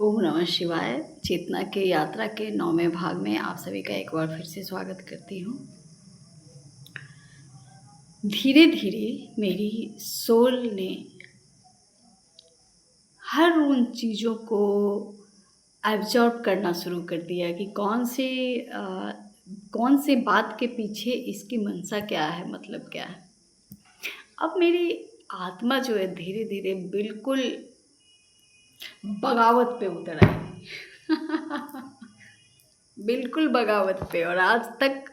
ओम नमः शिवाय। चेतना के यात्रा के 9वें भाग में आप सभी का एक बार फिर से स्वागत करती हूँ। धीरे धीरे मेरी सोल ने हर उन चीज़ों को एब्जॉर्ब करना शुरू कर दिया कि कौन से बात के पीछे इसकी मंशा क्या है, मतलब क्या है। अब मेरी आत्मा जो है धीरे धीरे बिल्कुल बगावत पे उतर आई। बिल्कुल बगावत पे। और आज तक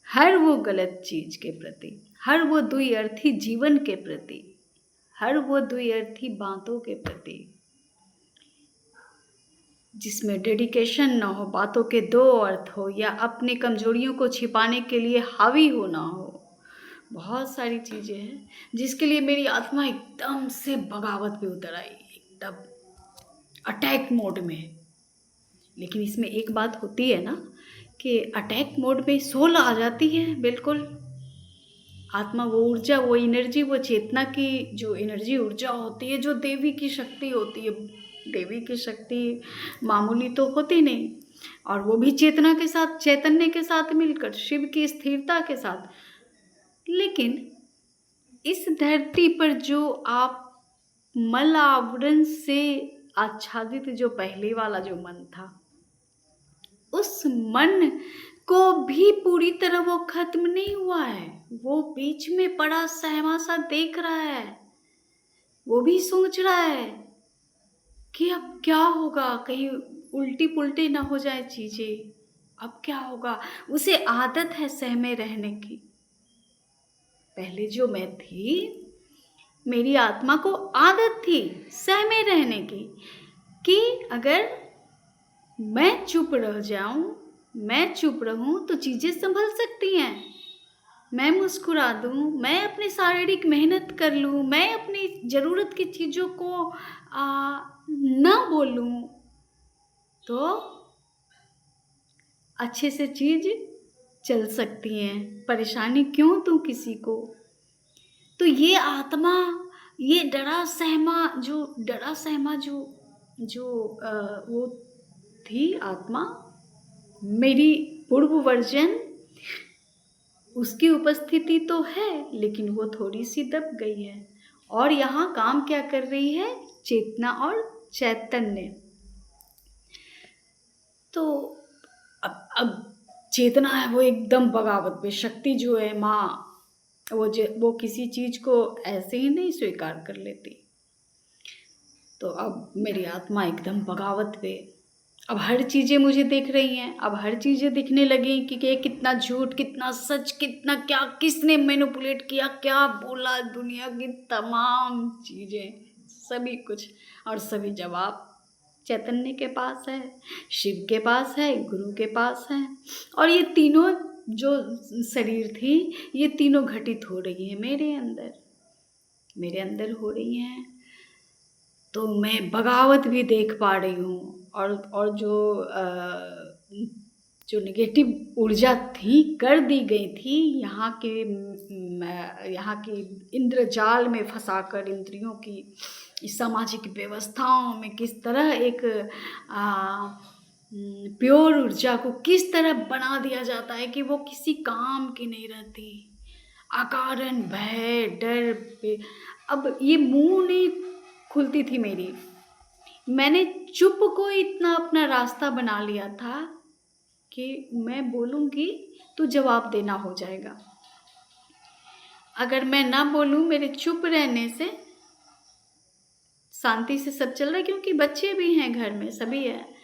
हर वो गलत चीज़ के प्रति, हर वो द्विअर्थी जीवन के प्रति, हर वो द्विअर्थी बातों के प्रति जिसमें डेडिकेशन ना हो, बातों के दो अर्थ हो, या अपनी कमजोरियों को छिपाने के लिए हावी होना हो, बहुत सारी चीज़ें हैं जिसके लिए मेरी आत्मा एकदम से बगावत पे उतर आई, एकदम अटैक मोड में। लेकिन इसमें एक बात होती है ना कि अटैक मोड में सोल आ जाती है। बिल्कुल आत्मा, वो ऊर्जा, वो एनर्जी, वो चेतना की जो एनर्जी ऊर्जा होती है, जो देवी की शक्ति होती है। देवी की शक्ति मामूली तो होती नहीं, और वो भी चेतना के साथ, चैतन्य के साथ मिलकर, शिव की स्थिरता के साथ। लेकिन इस धरती पर जो आप मल आवरण से आच्छादित जो पहले वाला जो मन था, उस मन को भी पूरी तरह वो खत्म नहीं हुआ है। वो बीच में पड़ा सहमा सा देख रहा है। वो भी सोच रहा है कि अब क्या होगा, कहीं उल्टी पुल्टी ना हो जाए चीजें, अब क्या होगा। उसे आदत है सहमे रहने की। पहले जो मैं थी, मेरी आत्मा को आदत थी सहमे रहने की, कि अगर मैं चुप रह जाऊं, मैं चुप रहूं तो चीजें संभल सकती हैं। मैं मुस्कुरा दूं, मैं अपनी शारीरिक मेहनत कर लूं, मैं अपनी ज़रूरत की चीज़ों को ना बोलूं, तो अच्छे से चीज़ चल सकती हैं। परेशानी क्यों दूं किसी को। तो ये आत्मा, ये डरा सहमा जो जो वो थी आत्मा, मेरी पूर्व वर्जन, उसकी उपस्थिति तो है लेकिन वो थोड़ी सी दब गई है। और यहाँ काम क्या कर रही है? चेतना और चैतन्य। तो अब चेतना है वो एकदम बगावत पे। शक्ति जो है माँ, वो किसी चीज़ को ऐसे ही नहीं स्वीकार कर लेती। तो अब मेरी आत्मा एकदम बगावत पे। अब हर चीज़ें मुझे दिख रही हैं। अब हर चीज़ें दिखने लगी कि ये कितना झूठ, कितना सच, कितना क्या, किसने मैनिपुलेट किया, क्या बोला, दुनिया की तमाम चीज़ें, सभी कुछ। और सभी जवाब चैतन्य के पास है, शिव के पास है, गुरु के पास है। और ये तीनों जो शरीर थी, ये तीनों घटित हो रही है मेरे अंदर हो रही हैं। तो मैं बगावत भी देख पा रही हूँ। और जो नेगेटिव ऊर्जा थी, कर दी गई थी यहाँ की इंद्रजाल में फंसाकर, इंद्रियों की इस सामाजिक व्यवस्थाओं में किस तरह एक प्योर ऊर्जा को किस तरह बना दिया जाता है कि वो किसी काम की नहीं रहती। अकारण भय, डर पे अब ये मुंह नहीं खुलती थी मेरी। मैंने चुप को इतना अपना रास्ता बना लिया था कि मैं बोलूँगी तो जवाब देना हो जाएगा। अगर मैं ना बोलूँ, मेरे चुप रहने से शांति से सब चल रहा है, क्योंकि बच्चे भी हैं घर में, सभी है।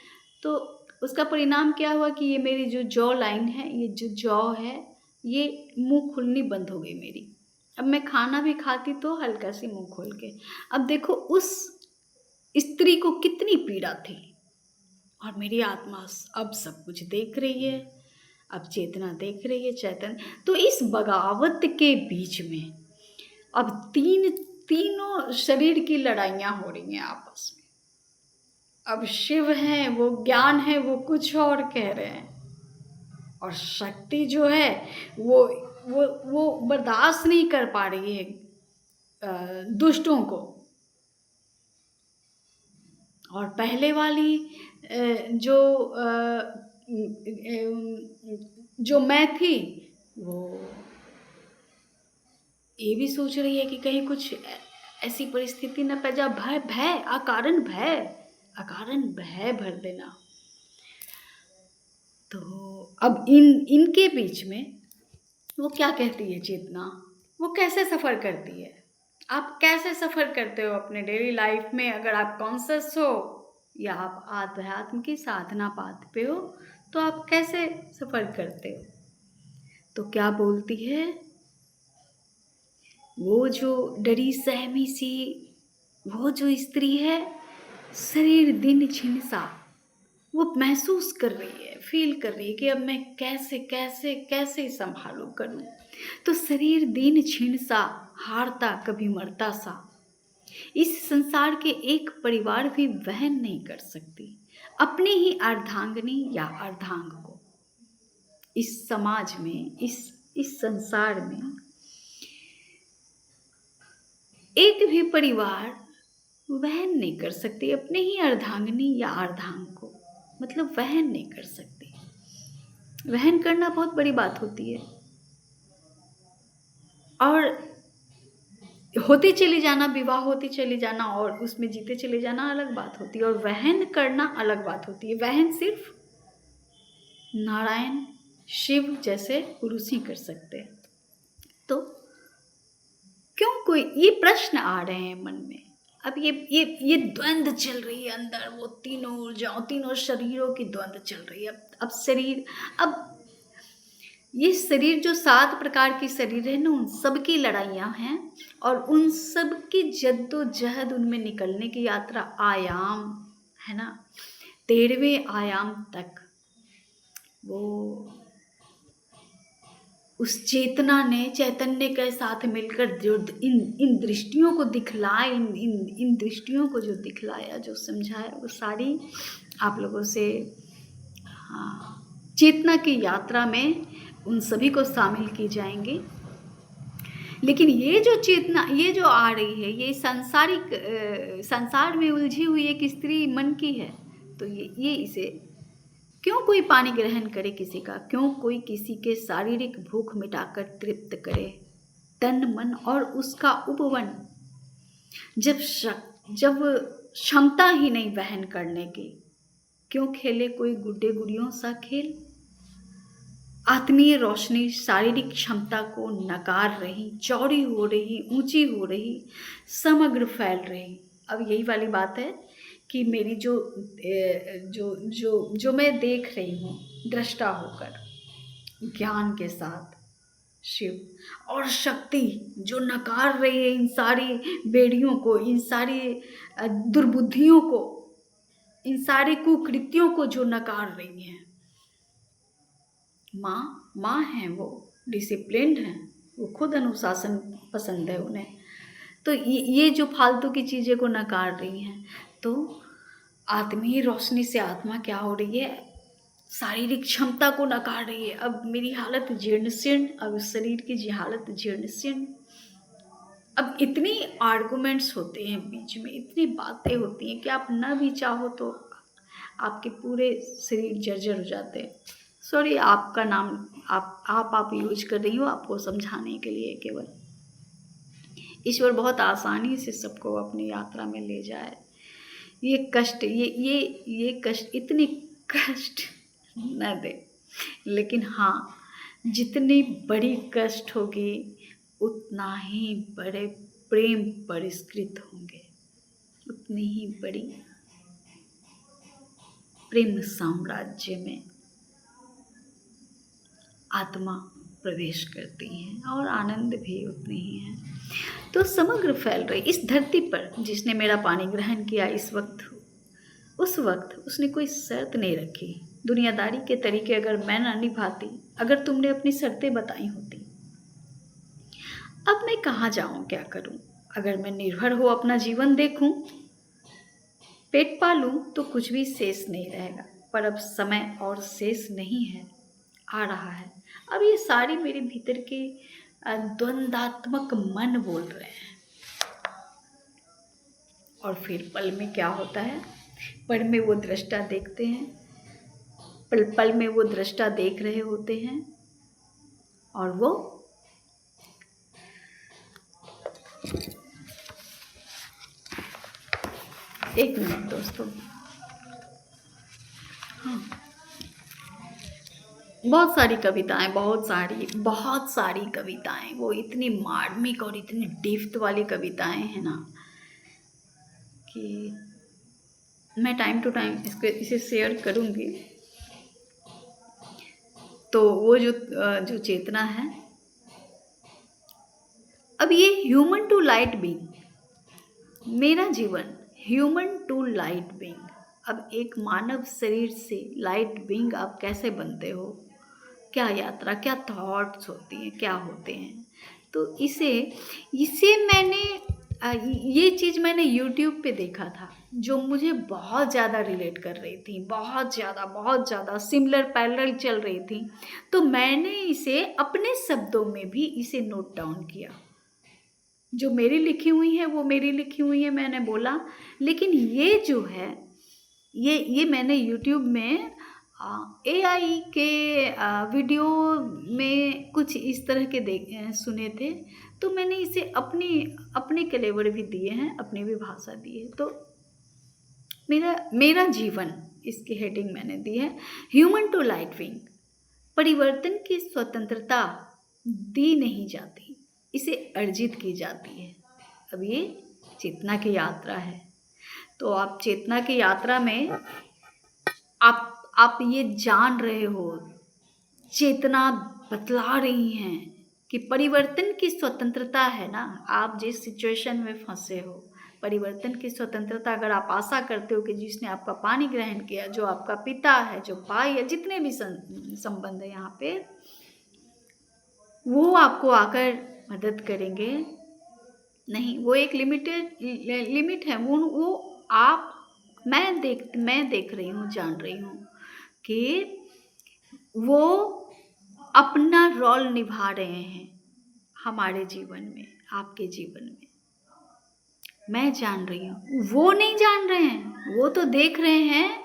तो उसका परिणाम क्या हुआ कि ये मेरी जो जॉ लाइन है, ये जो जॉ है, ये मुंह खुलनी बंद हो गई मेरी। अब मैं खाना भी खाती तो हल्का सी मुंह खोल के। अब देखो उस स्त्री को कितनी पीड़ा थी। और मेरी आत्मा अब सब कुछ देख रही है, अब चेतना देख रही है, चैतन्य। तो इस बगावत के बीच में अब तीनों शरीर की लड़ाइयाँ हो रही हैं आपस में। अब शिव है, वो ज्ञान है, वो कुछ और कह रहे हैं। और शक्ति जो है वो बर्दाश्त नहीं कर पा रही है दुष्टों को। और पहले वाली जो मैं थी वो ये भी सोच रही है कि कहीं कुछ ऐसी परिस्थिति न पैदा, भय भय अकारण भय भर देना। तो अब इनके बीच में वो क्या कहती है चेतना, वो कैसे सफ़र करती है? आप कैसे सफ़र करते हो अपने डेली लाइफ में? अगर आप कॉन्शियस हो या आप आध्यात्म की साधना पाथ पे हो, तो आप कैसे सफ़र करते हो? तो क्या बोलती है वो जो डरी सहमी सी, वो जो स्त्री है, शरीर दिन छिनसा, वो महसूस कर रही है, फील कर रही है कि अब मैं कैसे कैसे कैसे संभालूं करूं। तो शरीर दिन क्षीण सा, हारता कभी मरता सा, इस संसार के एक परिवार भी वहन नहीं कर सकती अपनी ही अर्धांगिनी या अर्धांग को। इस समाज में, इस संसार में एक भी परिवार वहन नहीं कर सकती अपने ही अर्धांगिनी या अर्धांग को, मतलब वहन नहीं कर सकती। वहन करना बहुत बड़ी बात होती है, और होते चले जाना, विवाह होते चले जाना और उसमें जीते चले जाना अलग बात होती है, और वहन करना अलग बात होती है। वहन सिर्फ नारायण शिव जैसे पुरुष ही कर सकते हैं। तो क्यों कोई ये प्रश्न आ रहे हैं मन में? अब ये द्वंद्व चल रही है अंदर, वो तीनों ऊर्जाओं, तीनों शरीरों की द्वंद्व चल रही है। अब शरीर, अब ये शरीर जो 7 प्रकार के शरीर है ना, उन सब की लड़ाइयाँ हैं, और उन सब की जद्दोजहद, उनमें निकलने की यात्रा, आयाम है ना, 13वें आयाम तक वो उस चेतना ने, चैतन्य के साथ मिलकर जो इन दृष्टियों को दिखलाया, इन दृष्टियों को जो दिखलाया, जो समझाया, वो सारी आप लोगों से, हाँ, चेतना की यात्रा में उन सभी को शामिल की जाएंगी। लेकिन ये जो चेतना, ये जो आ रही है, ये संसार में उलझी हुई एक स्त्री मन की है। तो ये इसे क्यों कोई पानी ग्रहण करे किसी का, क्यों कोई किसी के शारीरिक भूख मिटाकर तृप्त करे तन मन और उसका उपवन, जब क्षमता ही नहीं वहन करने की, क्यों खेले कोई गुड्डे गुड़ियों सा खेल। आत्मीय रोशनी शारीरिक क्षमता को नकार रही, चौड़ी हो रही, ऊंची हो रही, समग्र फैल रही। अब यही वाली बात है कि मेरी जो जो जो जो मैं देख रही हूँ दृष्टा होकर, ज्ञान के साथ शिव, और शक्ति जो नकार रही है इन सारी बेड़ियों को, इन सारी दुर्बुद्धियों को, इन सारे कुकृत्यों को जो नकार रही हैं। माँ हैं, वो डिसिप्लिन्ड हैं, वो खुद अनुशासन पसंद है उन्हें। तो ये जो फालतू की चीज़ें को नकार रही हैं, तो आत्मीय रोशनी से आत्मा क्या हो रही है, शारीरिक क्षमता को नकार रही है। अब मेरी हालत जीर्ण शीर्ण, अब शरीर की हालत जीर्ण शीर्ण। अब इतनी आर्गूमेंट्स होते हैं बीच में, इतनी बातें होती हैं कि आप न भी चाहो तो आपके पूरे शरीर जर्जर हो जाते हैं। सॉरी, आपका नाम आप यूज कर रही हो आपको समझाने के लिए केवल। ईश्वर बहुत आसानी से सबको अपनी यात्रा में ले जाए। ये कष्ट, ये कष्ट, इतने कष्ट न दे, लेकिन हाँ, जितनी बड़ी कष्ट होगी उतना ही बड़े प्रेम परिष्कृत होंगे, उतनी ही बड़ी प्रेम साम्राज्य में आत्मा प्रवेश करती हैं, और आनंद भी उतनी ही है। तो समग्र फैल रही इस धरती पर जिसने मेरा पानी ग्रहण किया इस वक्त, उस वक्त उसने कोई शर्त नहीं रखी। दुनियादारी के तरीके अगर मैं ना निभाती, अगर तुमने अपनी शर्तें बताई होती, अब मैं कहाँ जाऊँ, क्या करूँ? अगर मैं निर्भर हो अपना जीवन देखूँ, पेट पालूँ, तो कुछ भी शेष नहीं रहेगा। पर अब समय और शेष नहीं है, आ रहा है। अब ये सारी मेरे भीतर के द्वंद्वात्मक मन बोल रहे हैं। और फिर पल में क्या होता है, पल में वो दृष्टा देखते हैं, पल पल में वो दृष्टा देख रहे होते हैं और वो एक मिनट दोस्तों, हाँ, बहुत सारी कविताएं, वो इतनी मार्मिक और इतनी डेप्थ वाली कविताएं हैं ना कि मैं टाइम टू टाइम इसे शेयर करूँगी। तो वो जो चेतना है, अब ये ह्यूमन टू लाइट बीइंग, मेरा जीवन ह्यूमन टू लाइट बीइंग। अब एक मानव शरीर से लाइट बीइंग आप कैसे बनते हो, क्या यात्रा, क्या थॉट्स होती हैं, क्या होते हैं। तो इसे इसे मैंने ये चीज़ मैंने यूट्यूब पे देखा था, जो मुझे बहुत ज़्यादा रिलेट कर रही थी, बहुत ज़्यादा सिमिलर पैरेलल चल रही थी। तो मैंने इसे अपने शब्दों में भी इसे नोट डाउन किया। जो मेरी लिखी हुई है वो मेरी लिखी हुई है, मैंने बोला। लेकिन ये जो है, ये मैंने यूट्यूब में AI के वीडियो में कुछ इस तरह के सुने थे। तो मैंने इसे अपने कलेवर भी दिए हैं, अपनी भी भाषा दी है। तो मेरा जीवन, इसकी हेडिंग मैंने दी है ह्यूमन टू लाइट बीइंग। परिवर्तन की स्वतंत्रता दी नहीं जाती, इसे अर्जित की जाती है। अब ये चेतना की यात्रा है। तो आप चेतना की यात्रा में आप ये जान रहे हो, चेतना बतला रही हैं कि परिवर्तन की स्वतंत्रता है ना। आप जिस सिचुएशन में फंसे हो, परिवर्तन की स्वतंत्रता अगर आप आशा करते हो कि जिसने आपका पानी ग्रहण किया, जो आपका पिता है, जो भाई है, जितने भी संबंध है यहाँ पे, वो आपको आकर मदद करेंगे नहीं। वो एक लिमिट है। वो आप मैं देख रही हूँ, जान रही हूँ कि वो अपना रोल निभा रहे हैं हमारे जीवन में, आपके जीवन में। मैं जान रही हूँ, वो नहीं जान रहे हैं। वो तो देख रहे हैं,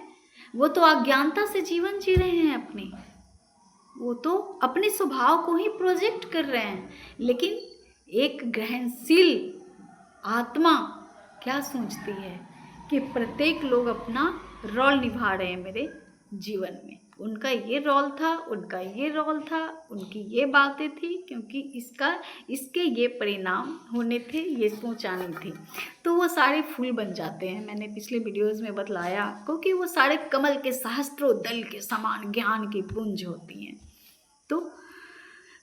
वो तो अज्ञानता से जीवन जी रहे हैं अपनी। वो तो अपने स्वभाव को ही प्रोजेक्ट कर रहे हैं। लेकिन एक ग्रहणशील आत्मा क्या सोचती है कि प्रत्येक लोग अपना रोल निभा रहे हैं मेरे जीवन में। उनका ये रोल था, उनका ये रोल था, उनकी ये बातें थी, क्योंकि इसके ये परिणाम होने थे, ये सोच आनी थी। तो वो सारे फूल बन जाते हैं। मैंने पिछले वीडियोज़ में बतलाया आपको कि वो सारे कमल के सहस्त्रों दल के समान ज्ञान की पुंज होती हैं। तो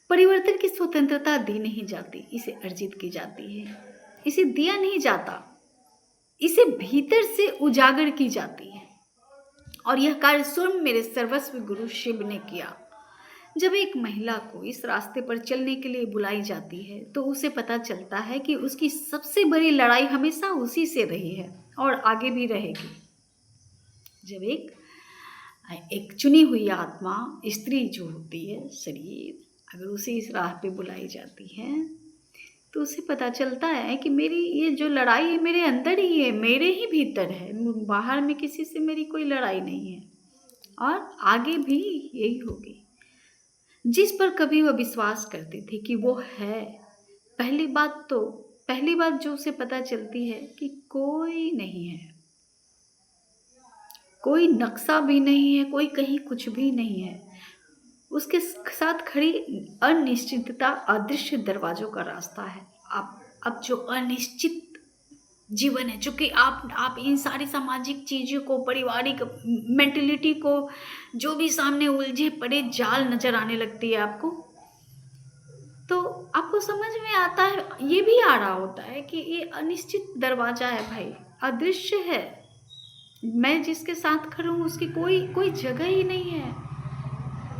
परिवर्तन की स्वतंत्रता दी नहीं जाती, इसे अर्जित की जाती है। इसे दिया नहीं जाता, इसे भीतर से उजागर की जाती है। और यह कार्य स्वयं मेरे सर्वस्व गुरु शिव ने किया। जब एक महिला को इस रास्ते पर चलने के लिए बुलाई जाती है, तो उसे पता चलता है कि उसकी सबसे बड़ी लड़ाई हमेशा उसी से रही है और आगे भी रहेगी। जब एक चुनी हुई आत्मा, स्त्री जो होती है, शरीर, अगर उसे इस राह पे बुलाई जाती है, तो उसे पता चलता है कि मेरी ये जो लड़ाई है मेरे अंदर ही है, मेरे ही भीतर है। बाहर में किसी से मेरी कोई लड़ाई नहीं है और आगे भी यही होगी। जिस पर कभी वह विश्वास करती थी कि वो है, पहली बात जो उसे पता चलती है कि कोई नहीं है, कोई नक्शा भी नहीं है, कोई कहीं कुछ भी नहीं है। उसके साथ खड़ी अनिश्चितता अदृश्य दरवाजों का रास्ता है। अब जो अनिश्चित जीवन है, चूँकि आप इन सारी सामाजिक चीज़ों को, पारिवारिक मेंटलिटी को, जो भी सामने उलझे पड़े जाल नज़र आने लगती है आपको, तो आपको समझ में आता है, ये भी आ रहा होता है कि ये अनिश्चित दरवाज़ा है भाई, अदृश्य है। मैं जिसके साथ खड़ा हूँ उसकी कोई जगह ही नहीं है,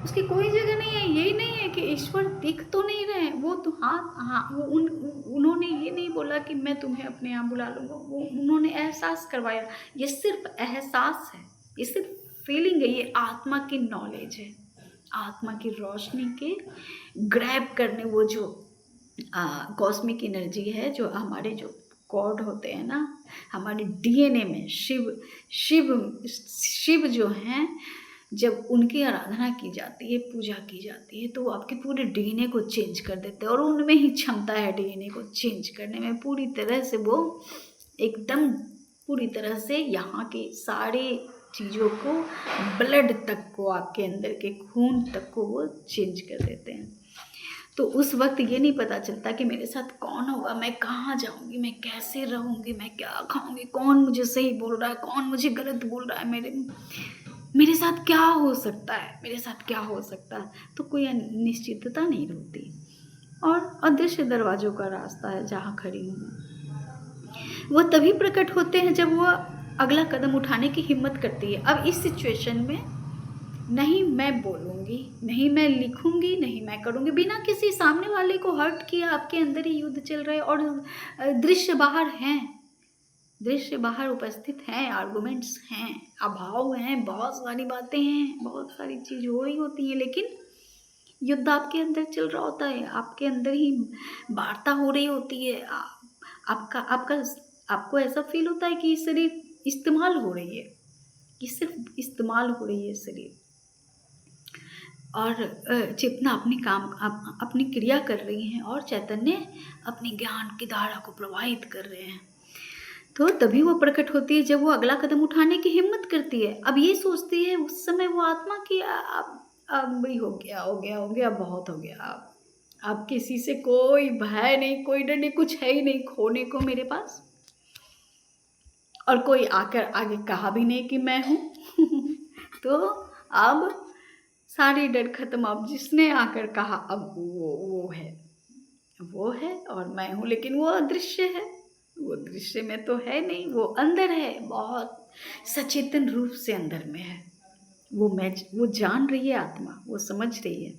उसकी कोई जगह नहीं है। यही नहीं है कि ईश्वर दिख तो नहीं रहे, वो तो हाँ वो उन्होंने ये नहीं बोला कि मैं तुम्हें अपने यहाँ बुला लूँगा, वो उन्होंने एहसास करवाया। ये सिर्फ एहसास है, ये सिर्फ फीलिंग है, ये आत्मा की नॉलेज है, आत्मा की रोशनी के ग्रैब करने, वो जो कॉस्मिक एनर्जी है, जो हमारे जो गॉड होते हैं ना, हमारे डीएनए में शिव शिव शिव जो हैं, जब उनकी आराधना की जाती है, पूजा की जाती है, तो वो आपके पूरे डीएनए को चेंज कर देते हैं। और उनमें ही क्षमता है डीएनए को चेंज करने में, पूरी तरह से वो एकदम पूरी तरह से यहाँ के सारे चीज़ों को, ब्लड तक को, आपके अंदर के खून तक को वो चेंज कर देते हैं। तो उस वक्त ये नहीं पता चलता कि मेरे साथ कौन होगा, मैं कहाँ जाऊँगी, मैं कैसे रहूँगी, मैं क्या खाऊँगी, कौन मुझे सही बोल रहा है, कौन मुझे गलत बोल रहा है, मेरे साथ क्या हो सकता है, मेरे साथ क्या हो सकता है। तो कोई अनिश्चितता नहीं होती। और अदृश्य दरवाज़ों का रास्ता है जहाँ खड़ी हूँ, वो तभी प्रकट होते हैं जब वो अगला कदम उठाने की हिम्मत करती है। अब इस सिचुएशन में नहीं मैं बोलूँगी, नहीं मैं लिखूँगी, नहीं मैं करूँगी, बिना किसी सामने वाले को हर्ट किए आपके अंदर ही युद्ध चल रहा है। और दृश्य बाहर हैं, दृश्य बाहर उपस्थित हैं, आर्गुमेंट्स हैं, अभाव हैं, बहुत सारी बातें हैं, बहुत सारी चीज़ हो रही होती हैं, लेकिन युद्ध आपके अंदर चल रहा होता है, आपके अंदर ही वार्ता हो रही होती है। आपको ऐसा फील होता है कि ये शरीर इस्तेमाल हो रही है, कि सिर्फ इस्तेमाल हो रही है शरीर, और चेतना अपनी क्रिया कर रही हैं, और चैतन्य अपनी ज्ञान की धारा को प्रवाहित कर रहे हैं। तो तभी वो प्रकट होती है जब वो अगला कदम उठाने की हिम्मत करती है। अब ये सोचती है उस समय वो आत्मा की अब भी हो गया, बहुत हो गया, अब किसी से कोई भय नहीं, कोई डर नहीं, कुछ है ही नहीं खोने को मेरे पास, और कोई आकर आगे कहा भी नहीं कि मैं हूँ। तो अब सारे डर खत्म। अब जिसने आकर कहा अब वो है और मैं हूँ, लेकिन वो अदृश्य है, वो दृश्य में तो है नहीं, वो अंदर है, बहुत सचेतन रूप से अंदर में है। वो जान रही है, आत्मा वो समझ रही है,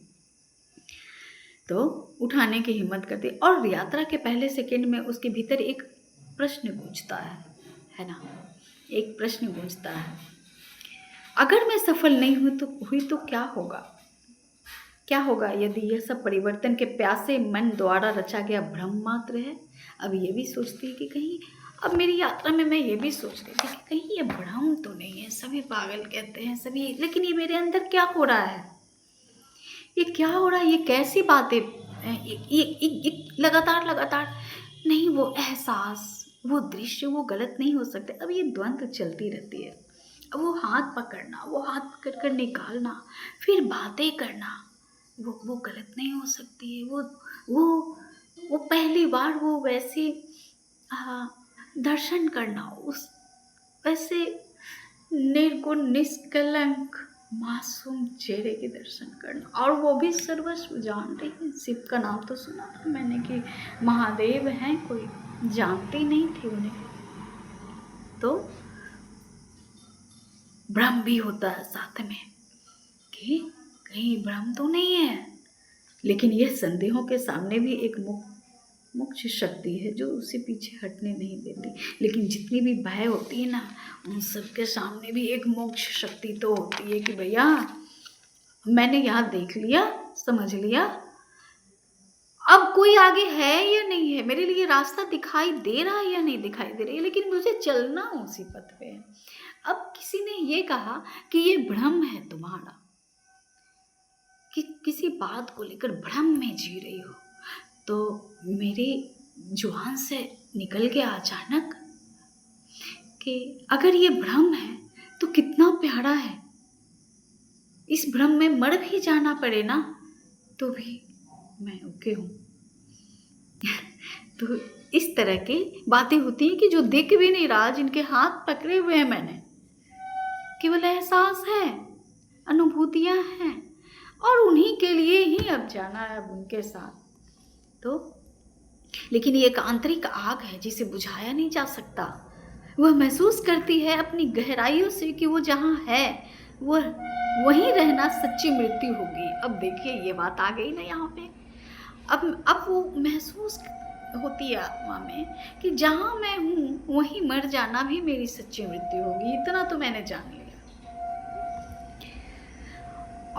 तो उठाने की हिम्मत करती है। और यात्रा के पहले सेकंड में उसके भीतर एक प्रश्न गूंजता है ना, एक प्रश्न गूंजता है, अगर मैं सफल नहीं हुई तो क्या होगा, क्या होगा यदि यह सब परिवर्तन के प्यासे मन द्वारा रचा गया भ्रम मात्र है। अब ये भी सोचती है कि कहीं, अब मेरी यात्रा में मैं ये भी सोच रही थी कि कहीं ये भ्रम तो नहीं है, सभी पागल कहते हैं सभी, लेकिन ये मेरे अंदर क्या हो रहा है, ये क्या हो रहा है, ये कैसी बातें, ये लगातार नहीं, वो एहसास, वो दृश्य, वो गलत नहीं हो सकते। अब ये द्वंद्व चलती रहती है। अब वो हाथ पकड़ कर निकालना, फिर बातें करना, वो गलत नहीं हो सकती है। वो पहली बार वो वैसे दर्शन करना, उस वैसे निर्गुण निष्कलंक मासूम चेहरे के दर्शन करना, और वो भी सर्वस्व जान रही है। शिव का नाम तो सुना था मैंने कि महादेव हैं, कोई जानती नहीं थी उन्हें। तो भ्रम भी होता है साथ में कि कहीं भ्रम तो नहीं है, लेकिन यह संदेहों के सामने भी एक मुख्य शक्ति है जो उसे पीछे हटने नहीं देती। लेकिन जितनी भी भय होती है ना, उन सब के सामने भी एक मोक्ष शक्ति तो होती है कि भैया मैंने यहाँ देख लिया, समझ लिया, अब कोई आगे है या नहीं है, मेरे लिए रास्ता दिखाई दे रहा है या नहीं दिखाई दे रही है, लेकिन मुझे चलना उसी पथ पे है। अब किसी ने ये कहा कि ये भ्रम है तुम्हारा, कि किसी बात को लेकर भ्रम में जी रही हो, तो मेरे जुबान से निकल गया अचानक कि अगर ये भ्रम है तो कितना प्यारा है, इस भ्रम में मर भी जाना पड़े ना तो भी मैं ओके हूँ। तो इस तरह की बातें होती हैं कि जो दिख भी नहीं रहा, जिनके हाथ पकड़े हुए हैं मैंने, केवल एहसास है, अनुभूतियाँ हैं, और उन्हीं के लिए ही अब जाना है, अब उनके साथ। तो लेकिन ये एक आंतरिक आग है जिसे बुझाया नहीं जा सकता। वह महसूस करती है अपनी गहराइयों से कि वो जहाँ है वो वहीं रहना सच्ची मृत्यु होगी। अब देखिए ये बात आ गई ना यहाँ पे। अब वो महसूस होती है आत्मा में कि जहाँ मैं हूँ वहीं मर जाना भी मेरी सच्ची मृत्यु होगी। इतना तो मैंने जान लिया।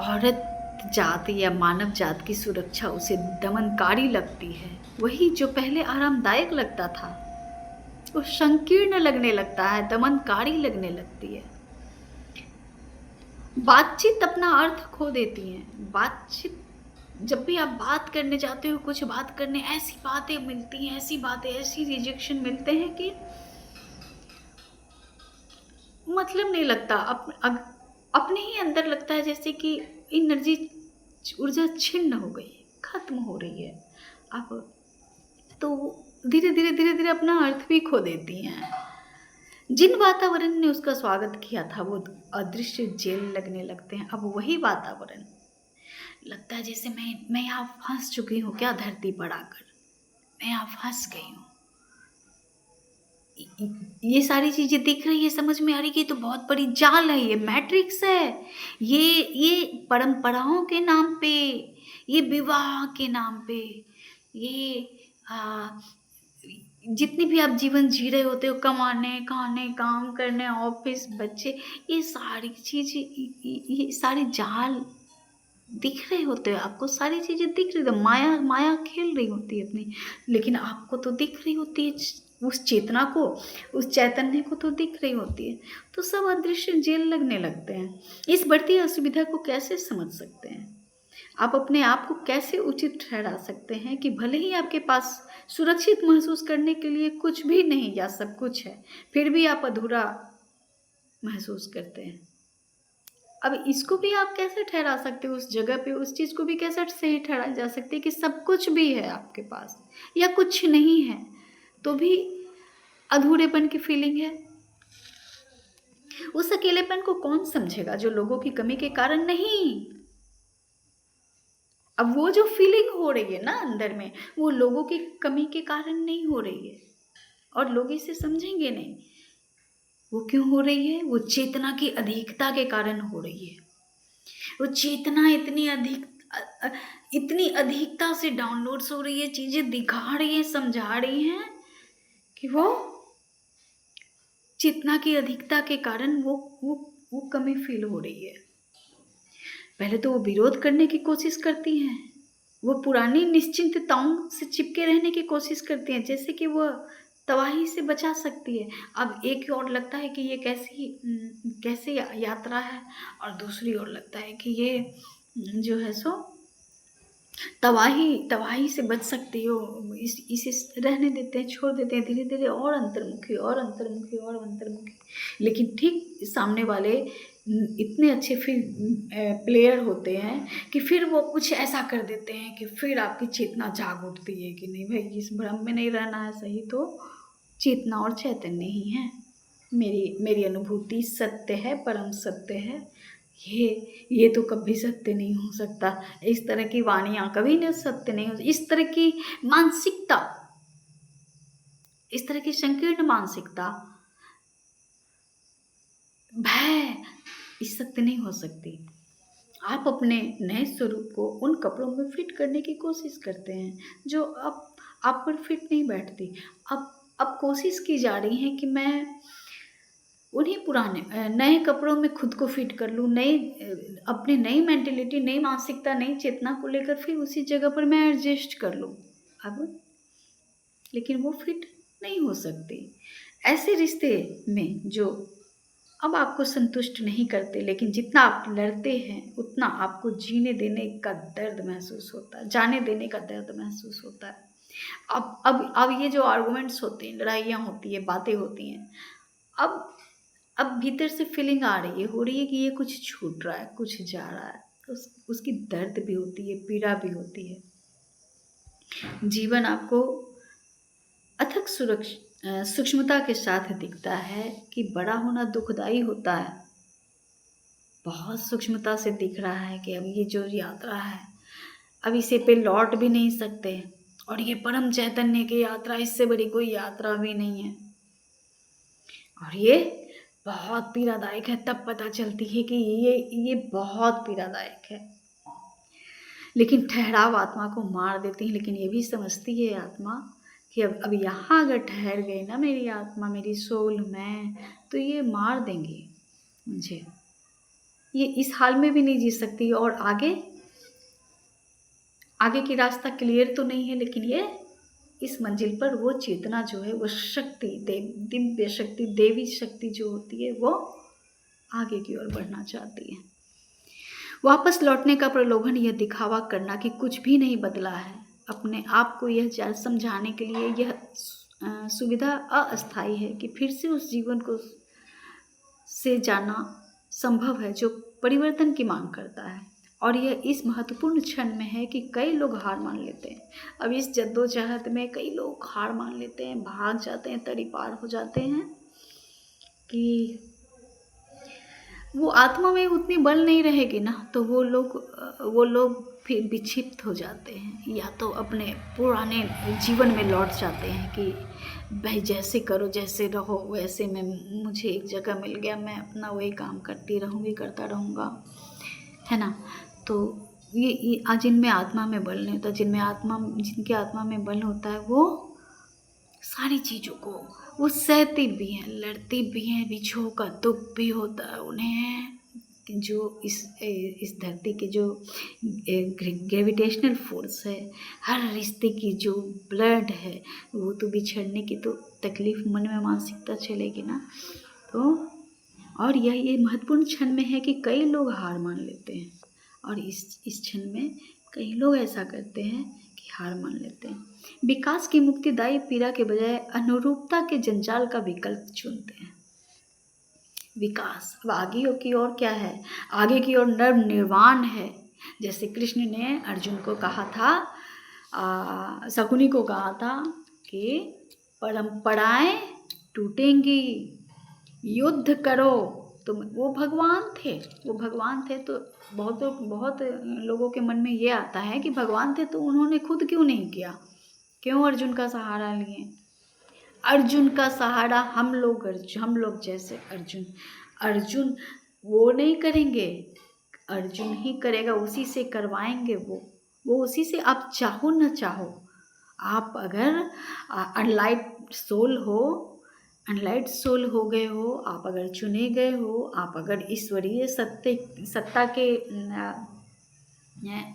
औरत जात या मानव जात की सुरक्षा उसे दमनकारी लगती है, वही जो पहले आरामदायक लगता था। उसको संकीर्ण लगने लगता है, दमनकारी लगने लगती है। बातचीत अपना अर्थ खो देती है। बातचीत, जब भी आप बात करने जाते हो, कुछ बात करने, ऐसी बातें मिलती हैं, ऐसी बातें, ऐसी रिजेक्शन मिलते हैं कि मतलब नहीं लगता। अपने ही अंदर लगता है जैसे कि एनर्जी, ऊर्जा छिन्न हो गई, खत्म हो रही है। अब तो धीरे धीरे अपना अर्थ भी खो देती हैं। जिन वातावरण ने उसका स्वागत किया था वो अदृश्य जेल लगने लगते हैं। अब वही वातावरण लगता है जैसे मैं यहाँ फंस चुकी हूँ क्या, धरती पर आकर मैं यहाँ फंस गई हूँ। ये सारी चीजें दिख रही है, समझ में आ रही है कि ये तो बहुत बड़ी जाल है, ये मैट्रिक्स है, ये परंपराओं के नाम पे, ये विवाह के नाम पे, ये जितनी भी आप जीवन जी रहे होते हो, कमाने, खाने, काम करने, ऑफिस, बच्चे, ये सारी चीजें, ये सारी जाल दिख रहे होते हैं आपको, सारी चीजें दिख रही है, माया माया खेल रही होती है अपनी, लेकिन आपको तो दिख रही होती है, उस चेतना को, उस चैतन्य को तो दिख रही होती है। तो सब अदृश्य जेल लगने लगते हैं। इस बढ़ती असुविधा को कैसे समझ सकते हैं? आप अपने आप को कैसे उचित ठहरा सकते हैं कि भले ही आपके पास सुरक्षित महसूस करने के लिए कुछ भी नहीं या सब कुछ है, फिर भी आप अधूरा महसूस करते हैं। अब इसको भी आप कैसे ठहरा सकते हो, उस जगह पे उस चीज़ को भी कैसे सही ठहराया जा सकती है कि सब कुछ भी है आपके पास या कुछ नहीं है तो भी अधूरेपन की फीलिंग है। उस अकेलेपन को कौन समझेगा जो लोगों की कमी के कारण नहीं। अब वो जो फीलिंग हो रही है ना अंदर में, वो लोगों की कमी के कारण नहीं हो रही है और लोग इसे समझेंगे नहीं। वो क्यों हो रही है? वो चेतना की अधिकता के कारण हो रही है। वो चेतना इतनी अधिकता से डाउनलोड्स हो रही है, चीजें दिखा रही है, समझा रही हैं कि वो चेतना की अधिकता के कारण वो कमी फील हो रही है। पहले तो वो विरोध करने की कोशिश करती हैं, वो पुरानी निश्चिंतताओं से चिपके रहने की कोशिश करती हैं, जैसे कि वो तबाही से बचा सकती है। अब एक ओर लगता है कि ये कैसी यात्रा है, और दूसरी ओर लगता है कि ये जो है सो तबाही से बच सकती हो। इसे रहने देते हैं, छोड़ देते हैं, धीरे धीरे और अंतर्मुखी और अंतर्मुखी और अंतर्मुखी। लेकिन ठीक सामने वाले इतने अच्छे फिर प्लेयर होते हैं कि फिर वो कुछ ऐसा कर देते हैं कि फिर आपकी चेतना जाग उठती है कि नहीं भाई, इस भ्रम में नहीं रहना है, सही तो चेतना और चैतन्य ही है। मेरी अनुभूति सत्य है, परम सत्य है। ये तो कभी सत्य नहीं हो सकता। इस तरह की वाणियाँ कभी नहीं सत्य नहीं हो, इस तरह की मानसिकता, इस तरह की संकीर्ण मानसिकता, भय, इस सत्य नहीं हो सकती। आप अपने नए स्वरूप को उन कपड़ों में फिट करने की कोशिश करते हैं जो अब आप पर फिट नहीं बैठती। अब कोशिश की जा रही है कि मैं उन्हीं पुराने नए कपड़ों में खुद को फिट कर लूँ, अपनी नई मेंटेलिटी, नई मानसिकता, नई चेतना को लेकर फिर उसी जगह पर मैं एडजस्ट कर लूँ। अब लेकिन वो फिट नहीं हो सकती। ऐसे रिश्ते में जो अब आपको संतुष्ट नहीं करते, लेकिन जितना आप लड़ते हैं उतना आपको जीने देने का दर्द महसूस होता है, जाने देने का दर्द महसूस होता है। अब ये जो आर्गुमेंट्स होते हैं, लड़ाइयाँ होती है, बातें होती हैं, अब भीतर से फीलिंग हो रही है कि ये कुछ छूट रहा है, कुछ जा रहा है। उसकी दर्द भी होती है, पीड़ा भी होती है। जीवन आपको अथक सूक्ष्मता के साथ दिखता है कि बड़ा होना दुखदाई होता है। बहुत सूक्ष्मता से दिख रहा है कि अब ये जो यात्रा है, अब इसे पे लौट भी नहीं सकते, और ये परम चैतन्य की यात्रा, इससे बड़ी कोई यात्रा भी नहीं है। और ये बहुत पीड़ादायक है। तब पता चलती है कि ये बहुत पीड़ादायक है। लेकिन ठहराव आत्मा को मार देती है। लेकिन ये भी समझती है आत्मा कि अब यहाँ अगर ठहर गई ना मेरी आत्मा, मेरी सोल, मैं, तो ये मार देंगी मुझे, ये इस हाल में भी नहीं जी सकती। और आगे की रास्ता क्लियर तो नहीं है, लेकिन ये इस मंजिल पर वो चेतना जो है, वो शक्ति, दिव्य शक्ति, देवी शक्ति जो होती है, वो आगे की ओर बढ़ना चाहती है। वापस लौटने का प्रलोभन, यह दिखावा करना कि कुछ भी नहीं बदला है, अपने आप को यह समझाने के लिए यह सुविधा अस्थायी है कि फिर से उस जीवन को से जाना संभव है जो परिवर्तन की मांग करता है। और यह इस महत्वपूर्ण क्षण में है कि कई लोग हार मान लेते हैं। अब इस जद्दोजहद में कई लोग हार मान लेते हैं, भाग जाते हैं, तड़ी पार हो जाते हैं कि वो आत्मा में उतनी बल नहीं रहेगी ना, तो वो लोग फिर विक्षिप्त हो जाते हैं, या तो अपने पुराने जीवन में लौट जाते हैं कि भाई जैसे करो, जैसे रहो, वैसे में मुझे एक जगह मिल गया, मैं अपना वही काम करती रहूँगी, करता रहूँगा, है ना। तो ये आज जिनमें आत्मा में बल नहीं होता, जिनके आत्मा में बल होता है, वो सारी चीज़ों को वो सहती भी हैं, लड़ती भी हैं, बिछोह का दुख भी होता है उन्हें, जो इस धरती के जो ग्रेविटेशनल फोर्स है, हर रिश्ते की जो ब्लड है, वो तो बिछड़ने की तो तकलीफ मन में मानसिकता चलेगी ना। तो और ये महत्वपूर्ण क्षण में है कि कई लोग हार मान लेते हैं, और इस क्षण में कई लोग ऐसा करते हैं कि हार मान लेते हैं। विकास की मुक्तिदायी पीड़ा के बजाय अनुरूपता के जंजाल का विकल्प चुनते हैं। विकास अब आगे की ओर क्या है? आगे की ओर नर्म निर्वाण है। जैसे कृष्ण ने अर्जुन को कहा था, शकुनी को कहा था कि परंपराएं टूटेंगी, युद्ध करो। तो वो भगवान थे तो बहुत लोगों के मन में ये आता है कि भगवान थे तो उन्होंने खुद क्यों नहीं किया, क्यों अर्जुन का सहारा लिए? अर्जुन का सहारा हम लोग जैसे अर्जुन वो नहीं करेंगे, अर्जुन ही करेगा, उसी से करवाएंगे। वो उसी से, आप चाहो न चाहो, आप अगर अनलाइट सोल हो गए हो, आप अगर चुने गए हो, आप अगर ईश्वरीय सत्ता के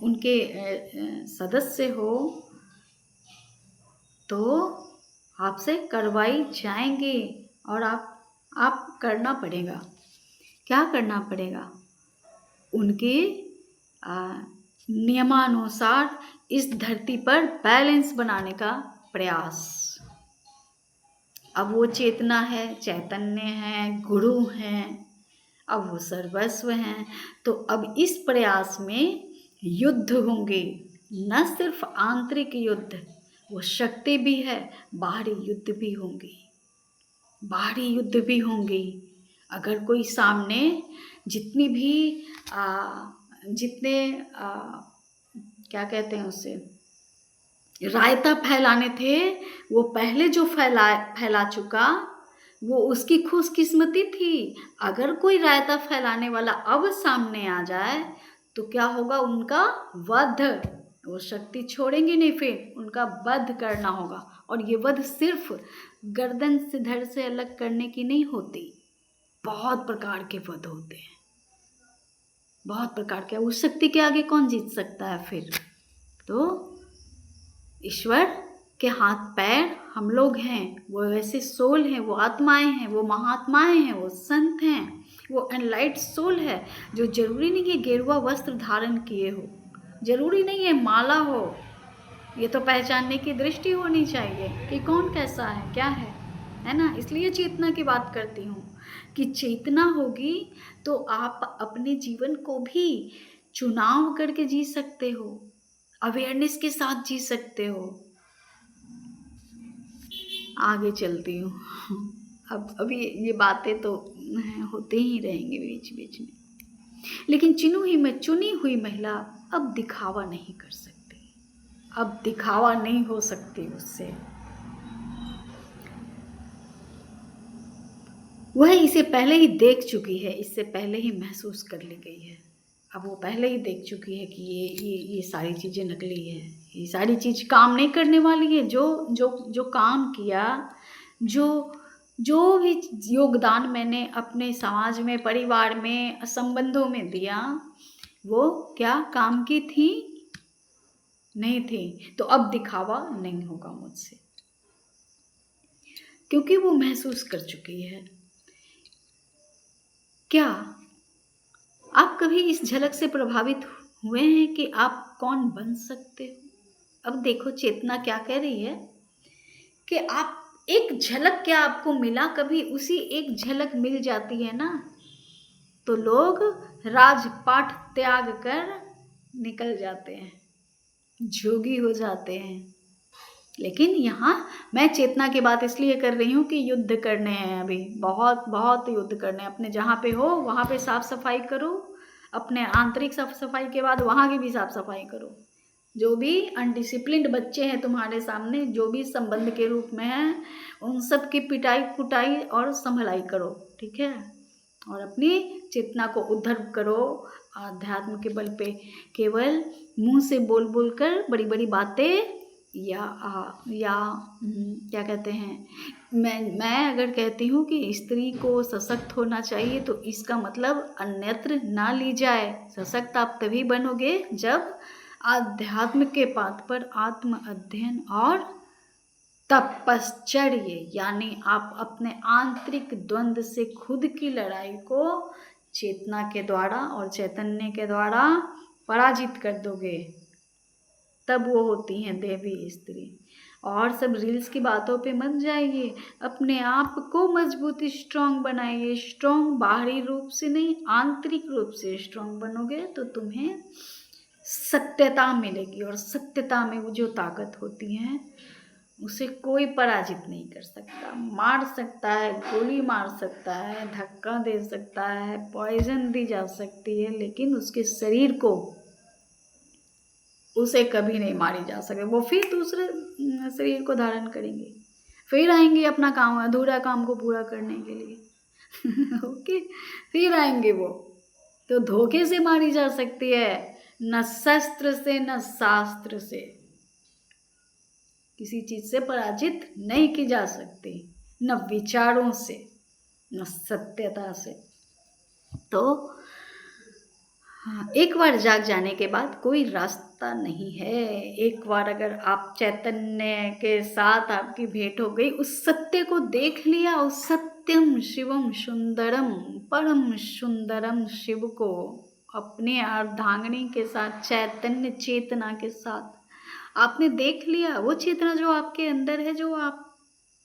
उनके सदस्य हो, तो आपसे करवाई जाएंगे। और आप करना पड़ेगा। क्या करना पड़ेगा? उनके नियमानुसार इस धरती पर बैलेंस बनाने का प्रयास। अब वो चेतना है, चैतन्य है, गुरु हैं, अब वो सर्वस्व हैं। तो अब इस प्रयास में युद्ध होंगे, न सिर्फ आंतरिक युद्ध, वो शक्ति भी है, बाहरी युद्ध भी होंगे। अगर कोई सामने जितनी भी क्या कहते हैं उसे, रायता फैलाने थे, वो पहले जो फैला चुका, वो उसकी खुशकिस्मती थी। अगर कोई रायता फैलाने वाला अब सामने आ जाए तो क्या होगा? उनका वध। वो शक्ति छोड़ेंगे नहीं, फिर उनका वध करना होगा। और ये वध सिर्फ गर्दन से, धड़ से अलग करने की नहीं होती, बहुत प्रकार के वध होते हैं, बहुत प्रकार के। उस शक्ति के आगे कौन जीत सकता है फिर? तो ईश्वर के हाथ पैर हम लोग हैं, वो वैसे सोल हैं, वो आत्माएं हैं, वो महात्माएं हैं, वो संत हैं, वो एनलाइट सोल है, जो जरूरी नहीं है गेरुआ वस्त्र धारण किए हो, जरूरी नहीं है माला हो। ये तो पहचानने की दृष्टि होनी चाहिए कि कौन कैसा है, क्या है ना। इसलिए चेतना की बात करती हूँ कि चेतना होगी तो आप अपने जीवन को भी चुनाव करके जी सकते हो, अवेयरनेस के साथ जी सकते हो। आगे चलती हूँ। अब अभी ये बातें तो होते ही रहेंगे बीच बीच में, लेकिन चुनी हुई महिला अब दिखावा नहीं कर सकती, अब दिखावा नहीं हो सकती उससे। वह इसे पहले ही देख चुकी है, इससे पहले ही महसूस कर ली गई है। अब वो पहले ही देख चुकी है कि ये सारी चीज़ें नकली है, ये सारी चीज़ काम नहीं करने वाली है। जो काम किया, जो भी योगदान मैंने अपने समाज में, परिवार में, संबंधों में दिया, वो क्या काम की थी? नहीं थी, तो अब दिखावा नहीं होगा मुझसे, क्योंकि वो महसूस कर चुकी है। क्या आप कभी इस झलक से प्रभावित हुए हैं कि आप कौन बन सकते हो? अब देखो चेतना क्या कह रही है कि आप एक झलक, क्या आपको मिला कभी? उसी एक झलक मिल जाती है ना, तो लोग राजपाट त्याग कर निकल जाते हैं, जोगी हो जाते हैं। लेकिन यहाँ मैं चेतना की बात इसलिए कर रही हूँ कि युद्ध करने हैं अभी, बहुत बहुत युद्ध करने हैं। अपने जहाँ पे हो वहाँ पे साफ सफाई करो, अपने आंतरिक साफ सफाई के बाद वहाँ की भी साफ सफाई करो। जो भी अनडिसिप्लिन्ड बच्चे हैं तुम्हारे सामने, जो भी संबंध के रूप में हैं, उन सब की पिटाई कुटाई और संभलाई करो, ठीक है? और अपनी चेतना को उद्धर करो आध्यात्म के बल पे। केवल मुंह से बोल बोल कर बड़ी बड़ी बातें या क्या कहते हैं, मैं अगर कहती हूँ कि स्त्री को सशक्त होना चाहिए, तो इसका मतलब अन्यत्र ना ली जाए। सशक्त आप तभी बनोगे जब आध्यात्म के पाठ पर आत्म अध्ययन और तपश्चर्य, यानी आप अपने आंतरिक द्वंद्व से खुद की लड़ाई को चेतना के द्वारा और चैतन्य के द्वारा पराजित कर दोगे, तब वो होती हैं देवी स्त्री। और सब रील्स की बातों पे मत जाइए, अपने आप को मजबूती स्ट्रांग बनाइए। स्ट्रांग बाहरी रूप से नहीं, आंतरिक रूप से स्ट्रांग बनोगे तो तुम्हें सत्यता मिलेगी, और सत्यता में वो जो ताकत होती है उसे कोई पराजित नहीं कर सकता। मार सकता है, गोली मार सकता है, धक्का दे सकता है, पॉइजन दी जा सकती है, लेकिन उसके शरीर को उसे कभी नहीं मारी जा सके। वो फिर दूसरे शरीर को धारण करेंगे, फिर आएंगे अपना काम, अधूरा काम को पूरा करने के लिए। ओके, फिर आएंगे वो। तो धोखे से मारी जा सकती है, न शस्त्र से न शास्त्र से, किसी चीज से पराजित नहीं की जा सकती, न विचारों से न सत्यता से। तो हाँ, एक बार जाग जाने के बाद कोई रास्ता नहीं है। एक बार अगर आप चैतन्य के साथ आपकी भेंट हो गई, उस सत्य को देख लिया, उस सत्यम शिवम सुंदरम परम सुंदरम शिव को अपने अर्धांगिनी के साथ, चैतन्य चेतना के साथ आपने देख लिया, वो चेतना जो आपके अंदर है, जो आप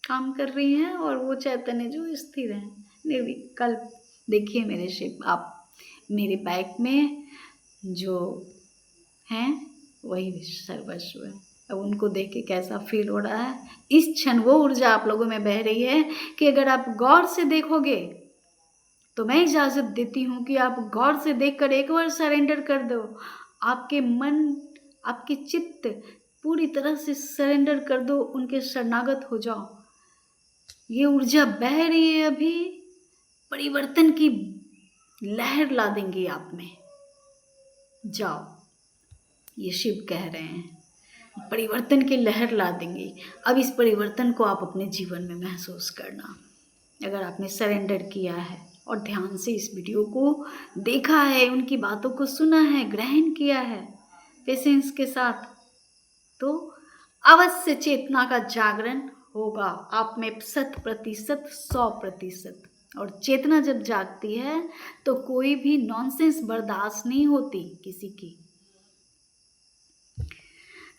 काम कर रही हैं, और वो चैतन्य जो स्थिर है, निर्विकल्प। देखिए मेरे शिव, आप मेरे बैग में जो हैं वही सर्वस्व है। अब उनको देख के कैसा फील हो रहा है? इस क्षण वो ऊर्जा आप लोगों में बह रही है कि अगर आप गौर से देखोगे, तो मैं इजाज़त देती हूँ कि आप गौर से देखकर एक बार सरेंडर कर दो। आपके मन, आपके चित्त पूरी तरह से सरेंडर कर दो, उनके शरणागत हो जाओ। ये ऊर्जा बह रही है अभी, परिवर्तन की लहर ला देंगी आप में। जाओ, ये शिव कह रहे हैं, परिवर्तन की लहर ला देंगी। अब इस परिवर्तन को आप अपने जीवन में महसूस करना, अगर आपने सरेंडर किया है और ध्यान से इस वीडियो को देखा है, उनकी बातों को सुना है, ग्रहण किया है पेशेंस के साथ, तो अवश्य चेतना का जागरण होगा आप में 100%, 100%। और चेतना जब जागती है तो कोई भी नॉनसेंस बर्दाश्त नहीं होती किसी की।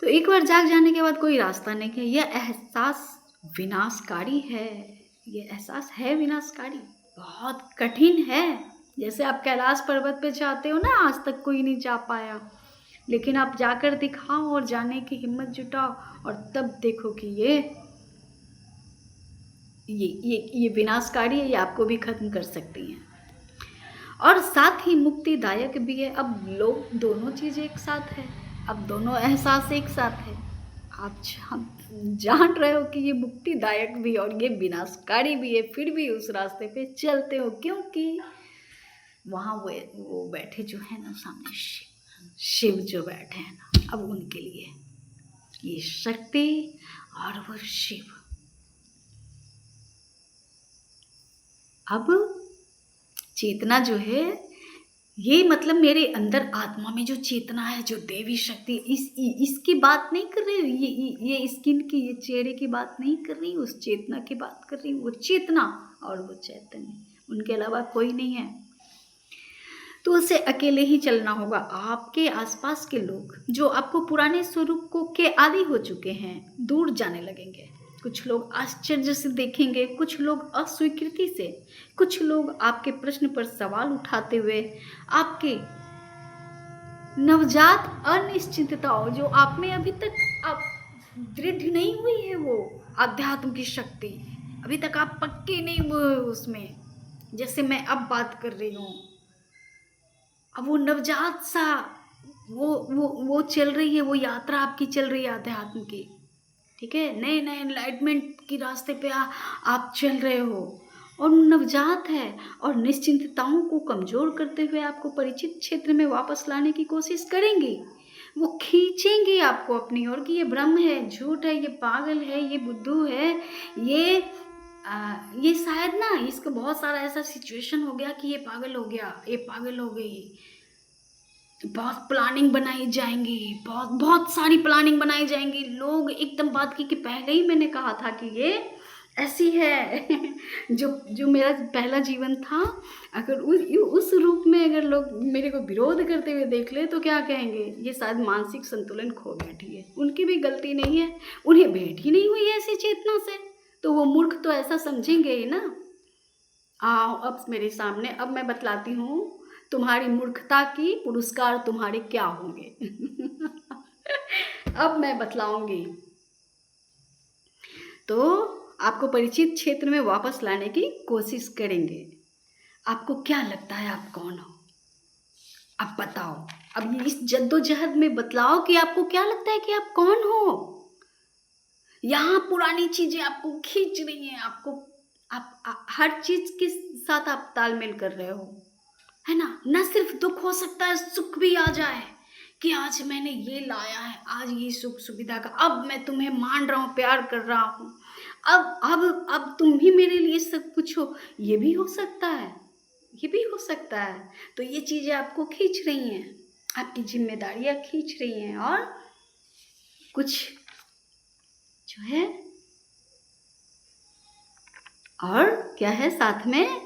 तो एक बार जाग जाने के बाद कोई रास्ता नहीं है। यह एहसास विनाशकारी है, यह एहसास है विनाशकारी, बहुत कठिन है। जैसे आप कैलाश पर्वत पे जाते हो ना, आज तक कोई नहीं जा पाया, लेकिन आप जाकर दिखाओ और जाने की हिम्मत जुटाओ, और तब देखो कि ये विनाशकारी है, ये आपको भी खत्म कर सकती हैं, और साथ ही मुक्तिदायक भी है। अब लोग दोनों चीज़ एक साथ है, अब दोनों एहसास एक साथ है। आप जान रहे हो कि ये मुक्तिदायक भी और ये विनाशकारी भी है, फिर भी उस रास्ते पे चलते हो, क्योंकि वहाँ वो बैठे जो है ना सामने, शिव जो बैठे हैं ना, अब उनके लिए ये शक्ति और वो शिव। अब चेतना जो है ये मतलब मेरे अंदर आत्मा में जो चेतना है, जो देवी शक्ति, इसकी बात नहीं कर रही हूँ, ये स्किन की, ये चेहरे की बात नहीं कर रही हूँ, उस चेतना की बात कर रही हूँ। वो चेतना और वो चैतन्य, उनके अलावा कोई नहीं है। तो उसे अकेले ही चलना होगा। आपके आसपास के लोग जो आपको पुराने स्वरूप को के आदी हो चुके हैं, दूर जाने लगेंगे। कुछ लोग आश्चर्य से देखेंगे, कुछ लोग अस्वीकृति से, कुछ लोग आपके प्रश्न पर सवाल उठाते हुए, आपके नवजात अनिश्चितताओं जो आप में अभी तक आप दृढ़ नहीं हुई है, वो आध्यात्म की शक्ति अभी तक आप पक्के नहीं हुए उसमें, जैसे मैं अब बात कर रही हूँ। अब वो नवजात सा वो चल रही है, वो यात्रा आपकी चल रही है अध्यात्म की, ठीक है। नए नए एनलाइटमेंट की रास्ते पे आप चल रहे हो, और नवजात है, और निश्चिंतताओं को कमज़ोर करते हुए आपको परिचित क्षेत्र में वापस लाने की कोशिश करेंगी। वो खींचेंगी आपको अपनी ओर कि ये भ्रम है, झूठ है, ये पागल है, ये बुद्धू है, ये शायद ना इसका बहुत सारा ऐसा सिचुएशन हो गया कि ये पागल हो गया, ये पागल हो गई। बहुत प्लानिंग बनाई जाएंगी, बहुत बहुत सारी प्लानिंग बनाई जाएंगी। लोग एकदम बात की कि पहले ही मैंने कहा था कि ये ऐसी है। जो जो मेरा पहला जीवन था, अगर उस रूप में अगर लोग मेरे को विरोध करते हुए देख ले तो क्या कहेंगे, ये शायद मानसिक संतुलन खो बैठी है। उनकी भी गलती नहीं है, उन्हें भेंट ही नहीं हुई है ऐसी चेतना से, तो वो मूर्ख तो ऐसा समझेंगे ही ना। आओ अब मेरे सामने, अब मैं बतलाती हूँ तुम्हारी मूर्खता की पुरस्कार तुम्हारे क्या होंगे। अब मैं बतलाऊंगी। तो आपको परिचित क्षेत्र में वापस लाने की कोशिश करेंगे। आपको क्या लगता है आप कौन हो? अब बताओ, अब इस जद्दोजहद में बतलाओ कि आपको क्या लगता है कि आप कौन हो। यहाँ पुरानी चीजें आपको खींच रही हैं, आप हर चीज के साथ आप तालमेल कर रहे हो, है ना। न सिर्फ दुख हो सकता है, सुख भी आ जाए कि आज मैंने ये लाया है, आज ये सुख सुविधा का, अब मैं तुम्हें मान रहा हूँ, प्यार कर रहा हूँ, अब तुम भी मेरे लिए सब कुछ हो, ये भी हो सकता है, ये भी हो सकता है। तो ये चीज़ें आपको खींच रही हैं, आपकी जिम्मेदारियाँ खींच रही हैं, और कुछ जो है और क्या है साथ में।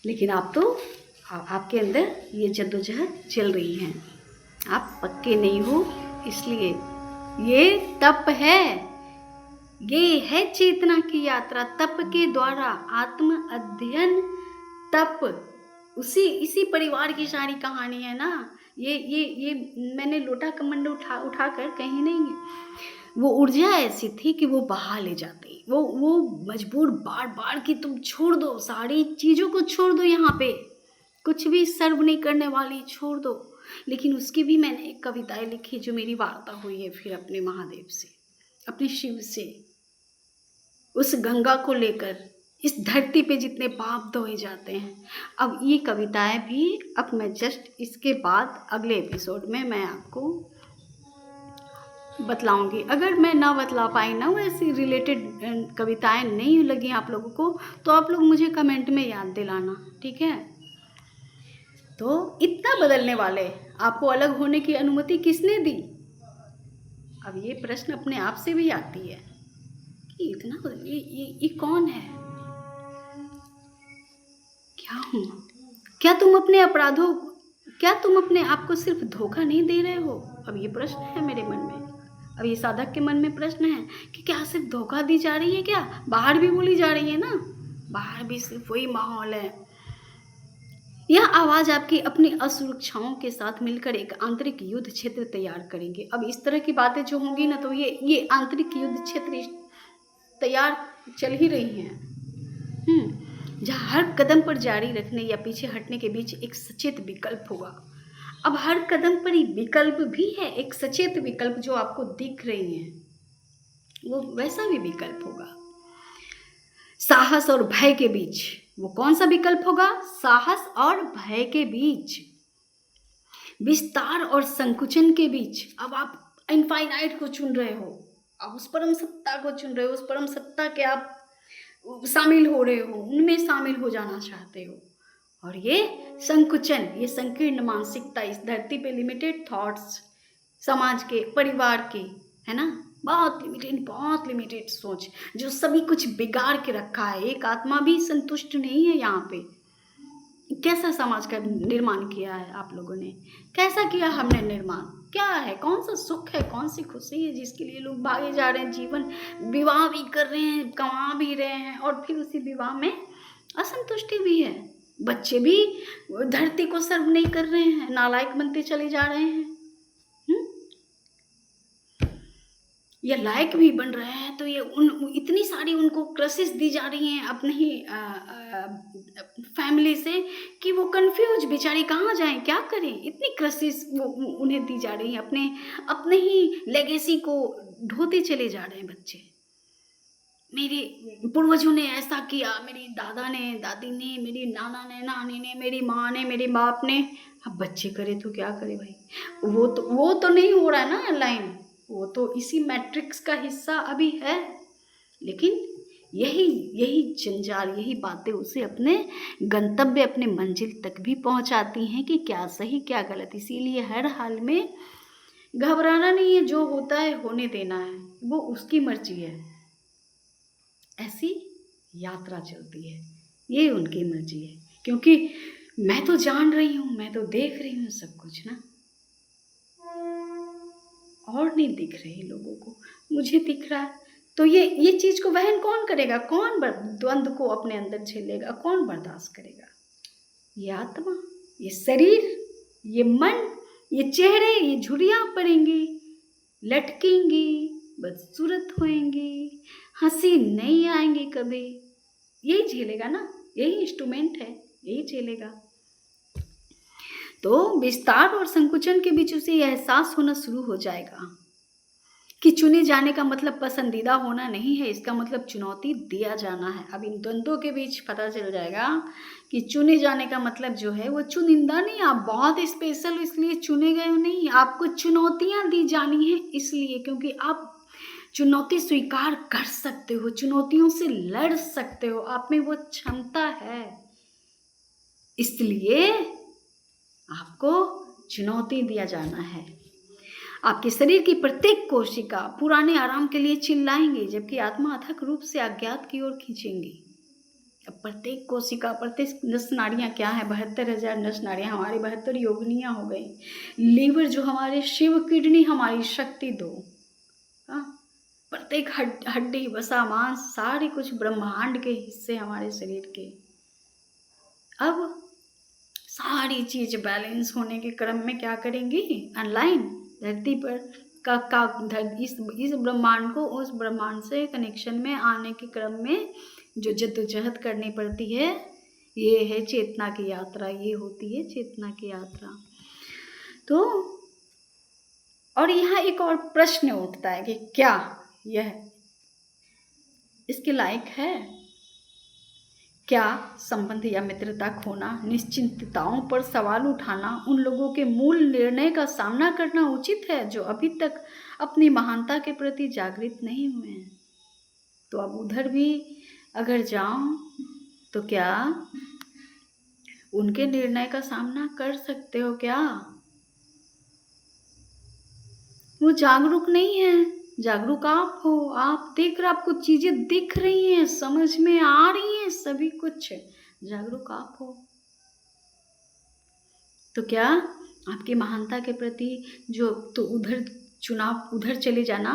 लेकिन आप तो आपके अंदर ये जद्दोजहद चल रही हैं, आप पक्के नहीं हो, इसलिए ये तप है, ये है चेतना की यात्रा। तप के द्वारा आत्म अध्ययन, तप इसी परिवार की सारी कहानी है ना। ये मैंने लोटा कमंड उठाकर कहीं नहीं, वो ऊर्जा ऐसी थी कि वो बहा ले जाती, वो मजबूर बार बार कि तुम छोड़ दो, सारी चीज़ों को छोड़ दो, यहाँ पे कुछ भी सर्व नहीं करने वाली, छोड़ दो। लेकिन उसकी भी मैंने एक कविताएं लिखी, जो मेरी वार्ता हुई है फिर अपने महादेव से, अपने शिव से, उस गंगा को लेकर, इस धरती पे जितने पाप धोए जाते हैं। अब ये कविताएं भी अब मैं जस्ट इसके बाद अगले एपिसोड में मैं आपको बतलाऊंगी। अगर मैं ना बतला पाई ना वैसी रिलेटेड कविताएं नहीं लगी आप लोगों को, तो आप लोग मुझे कमेंट में याद दिलाना, ठीक है। तो इतना बदलने वाले आपको अलग होने की अनुमति किसने दी? अब ये प्रश्न अपने आप से भी आती है कि इतना ये कौन है, क्या हूँ? क्या तुम अपने आप को सिर्फ धोखा नहीं दे रहे हो? अब ये प्रश्न है मेरे मन में, अब ये साधक के मन में प्रश्न है कि क्या सिर्फ धोखा दी जा रही है? क्या बाहर भी बोली जा रही है ना, बाहर भी सिर्फ वही माहौल है। यह आवाज़ आपकी अपनी असुरक्षाओं के साथ मिलकर एक आंतरिक युद्ध क्षेत्र तैयार करेंगे। अब इस तरह की बातें जो होंगी ना, तो ये आंतरिक युद्ध क्षेत्र तैयार चल ही रही हैं, जहाँ हर कदम पर जारी रखने या पीछे हटने के बीच एक सचेत विकल्प होगा। अब हर कदम पर ही विकल्प भी है, एक सचेत विकल्प जो आपको दिख रही है, वो वैसा भी विकल्प होगा। साहस और भय के बीच वो कौन सा विकल्प होगा? साहस और भय के बीच, विस्तार और संकुचन के बीच। अब आप इनफाइनाइट को चुन रहे हो, आप उस परम सत्ता को चुन रहे हो, उस परम सत्ता के आप शामिल हो रहे हो, उनमें शामिल हो जाना चाहते हो। और ये संकुचन, ये संकीर्ण मानसिकता, इस धरती पे लिमिटेड थॉट्स, समाज के, परिवार के, है ना, बहुत लिमिटेड सोच जो सभी कुछ बिगाड़ के रखा है। एक आत्मा भी संतुष्ट नहीं है यहाँ पे। कैसा समाज का निर्माण किया है आप लोगों ने, कैसा किया हमने निर्माण, क्या है, कौन सा सुख है, कौन सी खुशी है जिसके लिए लोग भागे जा रहे हैं, जीवन विवाह भी कर रहे हैं, कमा भी रहे हैं, और फिर उसी विवाह में असंतुष्टि भी है। बच्चे भी धरती को सर्व नहीं कर रहे हैं, नालायक बनते चले जा रहे हैं। ये लायक भी बन रहे हैं तो ये इतनी सारी उनको क्लासेस दी जा रही हैं अपने ही फैमिली से कि वो कंफ्यूज बेचारी कहाँ जाएं, क्या करें। इतनी क्लासेस वो उन्हें दी जा रही हैं, अपने ही लेगेसी को ढोते चले जा रहे हैं बच्चे। मेरे पूर्वजों ने ऐसा किया, मेरी दादा ने, दादी ने, मेरी नाना ने, नानी ने, मेरी माँ ने, मेरे बाप ने। अब बच्चे करे तो क्या करे भाई, वो तो नहीं हो रहा है ना लाइन, वो तो इसी मैट्रिक्स का हिस्सा अभी है। लेकिन यही जंजाल, यही बातें उसे अपने गंतव्य, अपने मंजिल तक भी पहुंचाती हैं कि क्या सही क्या गलत। इसीलिए हर हाल में घबराना नहीं है, जो होता है होने देना है, वो उसकी मर्जी है। ऐसी यात्रा चलती है, ये उनकी मर्जी है, क्योंकि मैं तो जान रही हूँ, मैं तो देख रही हूँ सब कुछ ना, और नहीं दिख रही लोगों को, मुझे दिख रहा है। तो ये चीज को वहन कौन करेगा, कौन द्वंद्व को अपने अंदर झेलेगा, कौन बर्दाश्त करेगा? ये आत्मा, ये शरीर, ये मन, ये चेहरे, ये झुर्रियां पड़ेंगी, लटकेंगी, बदसूरत होएंगी, हंसी नहीं आएंगी कभी, यही झेलेगा ना, यही इंस्ट्रूमेंट है, यही झेलेगा। तो विस्तार और संकुचन के बीच उसे यह एहसास होना शुरू हो जाएगा कि चुने जाने का मतलब पसंदीदा होना नहीं है, इसका मतलब चुनौती दिया जाना है। अब इन द्वंद्वों के बीच पता चल जाएगा कि चुने जाने का मतलब जो है वो चुनिंदा नहीं, आप बहुत स्पेशल इसलिए चुने गए हो नहीं, आपको चुनौतियां दी जानी है इसलिए, क्योंकि आप चुनौती स्वीकार कर सकते हो, चुनौतियों से लड़ सकते हो, आप में वो क्षमता है, इसलिए आपको चुनौती दिया जाना है। आपके शरीर की प्रत्येक कोशिका पुराने आराम के लिए चिल्लाएंगे, जबकि आत्मा अथक रूप से अज्ञात की ओर खींचेंगी। अब प्रत्येक कोशिका, प्रत्येक नस नाड़ियाँ क्या है, 72,000 नस नाड़ियाँ हमारी 72 योगिनियाँ हो गई, लीवर जो हमारे शिव, किडनी हमारी शक्ति 2, प्रत्येक हड्डी, वसा, मांस, सारी कुछ ब्रह्मांड के हिस्से हमारे शरीर के। अब सारी चीज बैलेंस होने के क्रम में क्या करेंगी, ऑनलाइन धरती पर इस ब्रह्मांड को उस ब्रह्मांड से कनेक्शन में आने के क्रम में जो जद्दोजहद करनी पड़ती है, ये है चेतना की यात्रा, ये होती है चेतना की यात्रा। तो और यहाँ एक और प्रश्न उठता है कि क्या यह इसके लायक है? क्या संबंध या मित्रता खोना, निश्चिंतताओं पर सवाल उठाना, उन लोगों के मूल निर्णय का सामना करना उचित है जो अभी तक अपनी महानता के प्रति जागृत नहीं हुए हैं? तो अब उधर भी अगर जाऊं तो क्या उनके निर्णय का सामना कर सकते हो? क्या वो जागरूक नहीं है? जागरूक आप हो, आप देख रहे, आपको चीजें दिख रही हैं, समझ में आ रही हैं, सभी कुछ जागरूक आप हो। तो क्या आपकी महानता के प्रति जो, तो उधर चुनाव, उधर चले जाना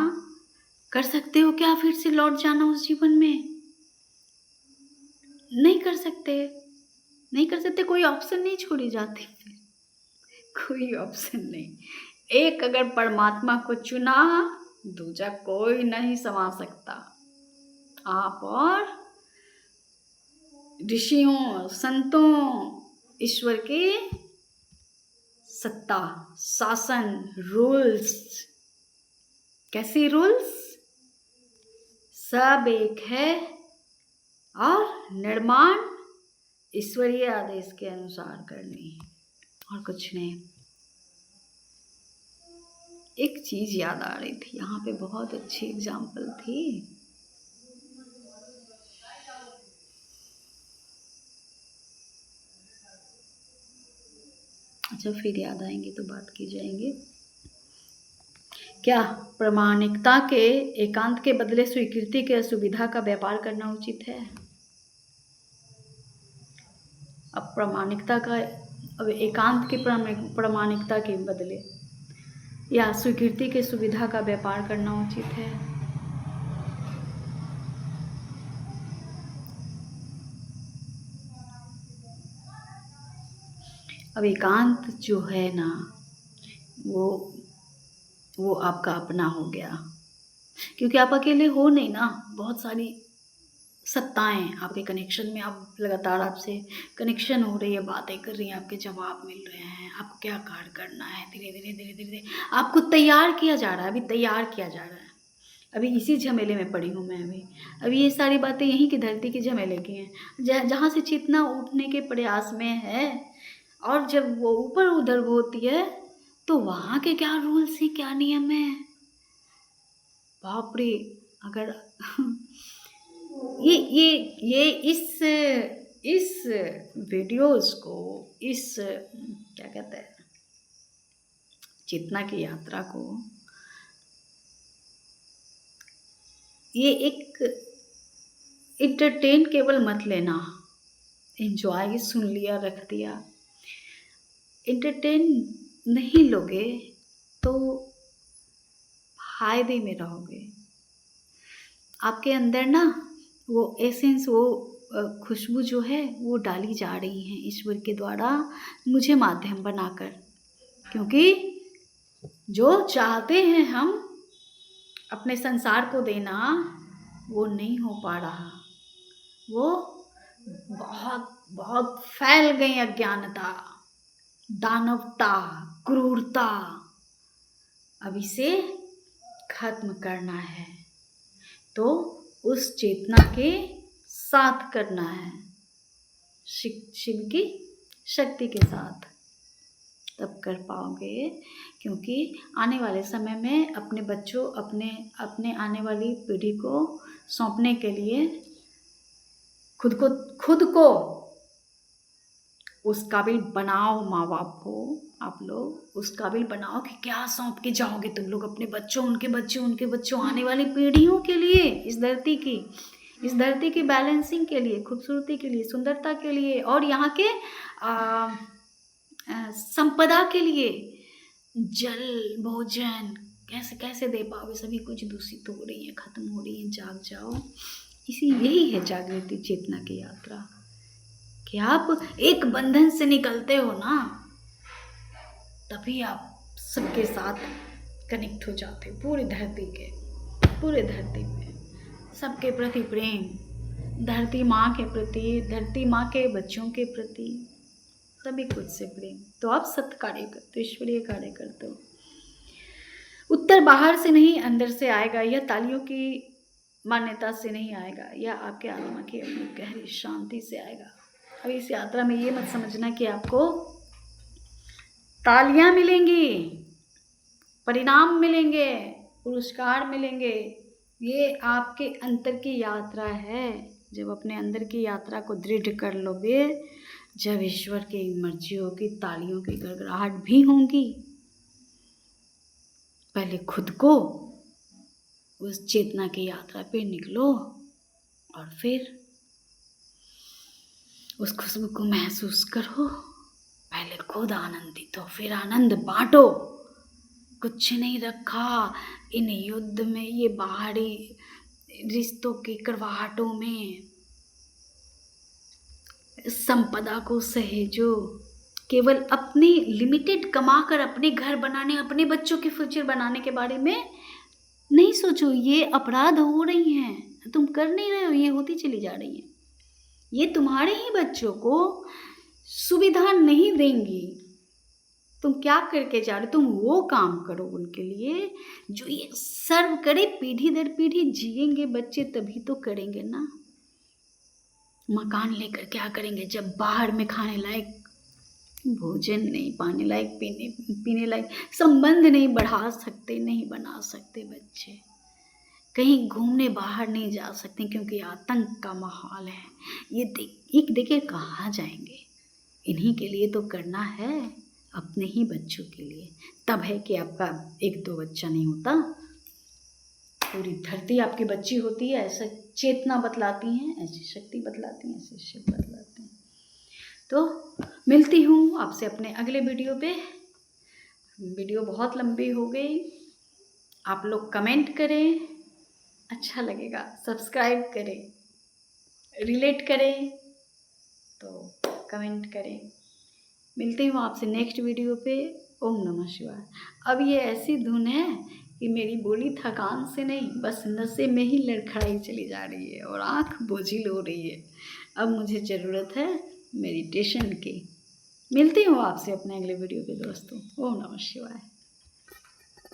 कर सकते हो क्या? फिर से लौट जाना उस जीवन में नहीं कर सकते, नहीं कर सकते, कोई ऑप्शन नहीं छोड़ी जाती, कोई ऑप्शन नहीं। एक अगर परमात्मा को चुना, दूजा कोई नहीं समा सकता। आप और ऋषियों, संतों, ईश्वर के सत्ता, शासन, रूल्स, कैसे रूल्स, सब एक है और निर्माण ईश्वरीय आदेश के अनुसार करनी है और कुछ नहीं। एक चीज याद आ रही थी, यहाँ पे बहुत अच्छी एग्जाम्पल थी। जब फिर याद आएंगे तो बात की जाएंगे। क्या प्रामाणिकता के एकांत के बदले स्वीकृति के असुविधा का व्यापार करना उचित है? अब प्रामाणिकता का, अब एकांत की प्रामाणिकता के बदले या स्वीकृति के सुविधा का व्यापार करना उचित है? अब एकांत जो है ना, वो आपका अपना हो गया, क्योंकि आप अकेले हो नहीं ना। बहुत सारी सत्ताएं आपके कनेक्शन में, आप लगातार आपसे कनेक्शन हो रही है, बातें कर रही हैं, आपके जवाब मिल रहे हैं, आपको क्या कार्य करना है। धीरे धीरे धीरे धीरे आपको तैयार किया जा रहा है, अभी तैयार किया जा रहा है। अभी इसी झमेले में पड़ी हूँ मैं। अभी ये सारी बातें यहीं की धरती के झमेले की हैं, जहाँ से चेतना उठने के प्रयास में है। और जब वो ऊपर उधर होती है तो वहाँ के क्या रूल्स हैं, क्या नियम है, बाप रे। अगर ये इस वीडियोस को, इस क्या कहते हैं, चेतना की यात्रा को, ये एक एंटरटेन केवल मत लेना, एंजॉय सुन लिया रख दिया। एंटरटेन नहीं लोगे तो फायदे में रहोगे। आपके अंदर ना वो एसेंस, वो खुशबू जो है वो डाली जा रही है ईश्वर के द्वारा मुझे माध्यम बनाकर, क्योंकि जो चाहते हैं हम अपने संसार को देना वो नहीं हो पा रहा। वो बहुत बहुत फैल गई अज्ञानता, दानवता, क्रूरता। अब इसे खत्म करना है तो उस चेतना के साथ करना है, शिव की शक्ति के साथ, तब कर पाओगे। क्योंकि आने वाले समय में अपने बच्चों, अपने आने वाली पीढ़ी को सौंपने के लिए खुद को उस काबिल बनाओ। माँ बाप को आप लोग उस काबिल बनाओ कि क्या सौंप के जाओगे तुम लोग अपने बच्चों, उनके बच्चों, आने वाली पीढ़ियों के लिए, इस धरती की बैलेंसिंग के लिए, खूबसूरती के लिए, सुंदरता के लिए, और यहाँ के संपदा के लिए। जल, भोजन कैसे दे पाओगे? सभी कुछ दूषित हो रही है, खत्म हो रही है। जाग जाओ। यही है जागृति चेतना की यात्रा, कि आप एक बंधन से निकलते हो ना, तभी आप सबके साथ कनेक्ट हो जाते हो। पूरी धरती पे सबके प्रति प्रेम, धरती माँ के प्रति, धरती माँ के बच्चों के प्रति, सभी कुछ से प्रेम। तो आप सत्य कार्य करते हो, ईश्वरीय कार्य करते हो। उत्तर बाहर से नहीं अंदर से आएगा, यह तालियों की मान्यता से नहीं आएगा, या आपके आत्मा की अपनी गहरी शांति से आएगा। अब इस यात्रा में ये मत समझना कि आपको तालियां मिलेंगी, परिणाम मिलेंगे, पुरस्कार मिलेंगे। ये आपके अंतर की यात्रा है। जब अपने अंदर की यात्रा को दृढ़ कर लोगे, जब ईश्वर की मर्जी होगी, तालियों की गड़गड़ाहट भी होंगी। पहले खुद को उस चेतना की यात्रा पे निकलो और फिर उस खुशबू को महसूस करो। पहले खुद आनंदित हो, फिर आनंद बांटो। कुछ नहीं रखा इन युद्ध में, ये बाहरी रिश्तों की करवाहटों में। संपदा को सहेजो, केवल अपनी लिमिटेड कमाकर अपने घर बनाने, अपने बच्चों के फ्यूचर बनाने के बारे में नहीं सोचो। ये अपराध हो रही हैं, तुम कर नहीं रहे हो, ये होती चली जा रही है। ये तुम्हारे ही बच्चों को सुविधा नहीं देंगी। तुम क्या करके जा रहे हो? तुम वो काम करो उनके लिए जो ये सर्व करे। पीढ़ी दर पीढ़ी जिएंगे बच्चे, तभी तो करेंगे ना। मकान लेकर क्या करेंगे जब बाहर में खाने लायक भोजन नहीं, पाने लायक, पीने लायक संबंध नहीं बढ़ा सकते, नहीं बना सकते बच्चे। कहीं घूमने बाहर नहीं जा सकते क्योंकि आतंक का माहौल है। ये देखिए कहाँ जाएंगे? इन्हीं के लिए तो करना है। अपने ही बच्चों के लिए। तब है कि आपका एक दो बच्चा नहीं होता, पूरी धरती आपकी बच्ची होती है। ऐसा चेतना बतलाती हैं, ऐसी शक्ति बतलाती हैं, ऐसे शिव बतलाते हैं। तो मिलती हूँ आपसे अपने अगले वीडियो पे। वीडियो बहुत लंबी हो गई, आप लोग कमेंट करें, अच्छा लगेगा, सब्सक्राइब करें, रिलेट करें तो कमेंट करें। मिलती हूँ आपसे नेक्स्ट वीडियो पे। ओम नमः शिवाय। अब ये ऐसी धुन है कि मेरी बोली थकान से नहीं, बस नशे में ही लड़खड़ाई चली जा रही है और आँख बोझिल हो रही है। अब मुझे ज़रूरत है मेडिटेशन की। मिलती हूँ आपसे अपने अगले वीडियो पे दोस्तों। ओम नमः शिवाय।